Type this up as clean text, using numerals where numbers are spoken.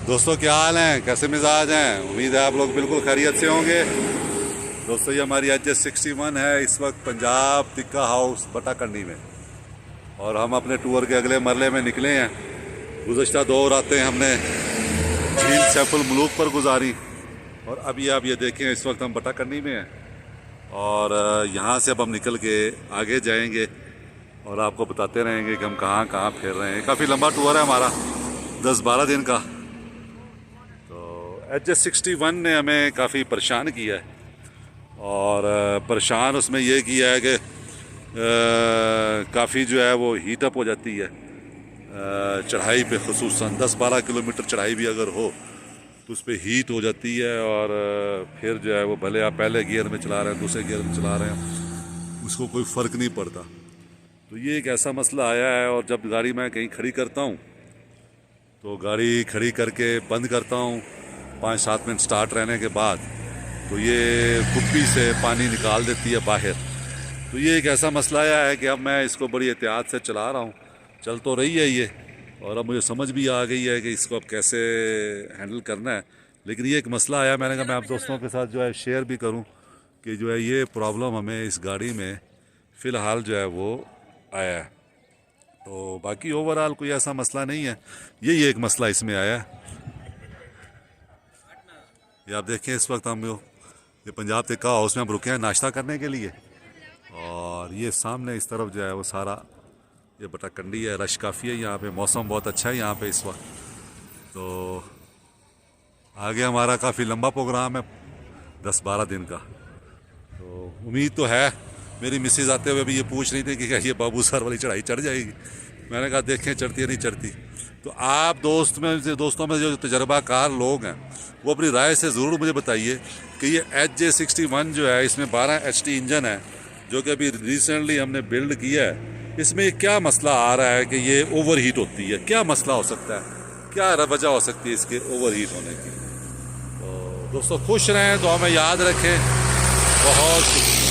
दोस्तों क्या हाल हैं, कैसे मिजाज हैं। उम्मीद है आप लोग बिल्कुल खैरियत से होंगे। दोस्तों ये हमारी HS61 है इस वक्त पंजाब टिक्का हाउस बटाकंडी में, और हम अपने टूर के अगले मरले में निकले हैं। गुज़श्ता 2 रातें हमने झील सैफुल मुलूक पर गुजारी, और अभी आप ये देखें इस वक्त हम बटाकंडी में हैं, और यहाँ से अब हम निकल के आगे जाएंगे और आपको बताते रहेंगे कि हम कहाँ कहाँ फिर रहे हैं। काफ़ी लंबा टूर है हमारा, 10-12 दिन का। HS61 ने हमें काफ़ी परेशान किया है, और परेशान उसमें यह किया है कि काफ़ी जो है वो हीट अप हो जाती है चढ़ाई पे, खुसूसन 10-12 किलोमीटर चढ़ाई भी अगर हो तो उस पर हीट हो जाती है, और फिर जो है वो भले आप पहले गियर में चला रहे हैं, दूसरे गियर में चला रहे हैं, उसको कोई फ़र्क नहीं पड़ता। तो ये एक ऐसा मसला आया है, और जब गाड़ी मैं कहीं खड़ी करता हूँ तो गाड़ी खड़ी करके बंद करता हूँ 5-7 मिनट स्टार्ट रहने के बाद, तो ये कुप्पी से पानी निकाल देती है बाहर। तो ये एक ऐसा मसला आया है कि अब मैं इसको बड़ी एहतियात से चला रहा हूँ। चल तो रही है ये, और अब मुझे समझ भी आ गई है कि इसको अब कैसे हैंडल करना है। लेकिन ये एक मसला आया, मैंने कहा मैं आप दोस्तों के साथ जो है शेयर भी करूँ कि जो है ये प्रॉब्लम हमें इस गाड़ी में फ़िलहाल जो है वो आया है। तो बाकी ओवरऑल कोई ऐसा मसला नहीं है, यही एक मसला इसमें आया है। ये आप देखें इस वक्त हम ये पंजाब टिक्का हाउस में हम रुके हैं नाश्ता करने के लिए, और ये सामने इस तरफ जो है वो सारा ये बटाकंडी है। रश काफ़ी है यहाँ पे, मौसम बहुत अच्छा है यहाँ पे इस वक्त। तो आगे हमारा काफ़ी लंबा प्रोग्राम है, 10-12 दिन का। तो उम्मीद तो है, मेरी मिसेज आते हुए भी ये पूछ रही थी कि क्या ये बाबू सर वाली चढ़ाई चढ़ जाएगी। मैंने कहा देखें चढ़ती है नहीं चढ़ती। तो आप दोस्तों में जो तजर्बाकार लोग हैं वो अपनी राय से ज़रूर मुझे बताइए कि ये HS61 जो है इसमें 12 HP इंजन है, जो कि अभी रिसेंटली हमने बिल्ड किया है। इसमें क्या मसला आ रहा है कि ये ओवर हीट होती है, क्या मसला हो सकता है, क्या वजह हो सकती है इसके ओवर हीट होने की। तो दोस्तों खुश रहें, दुआ में याद रखें। बहुत शुक्रिया।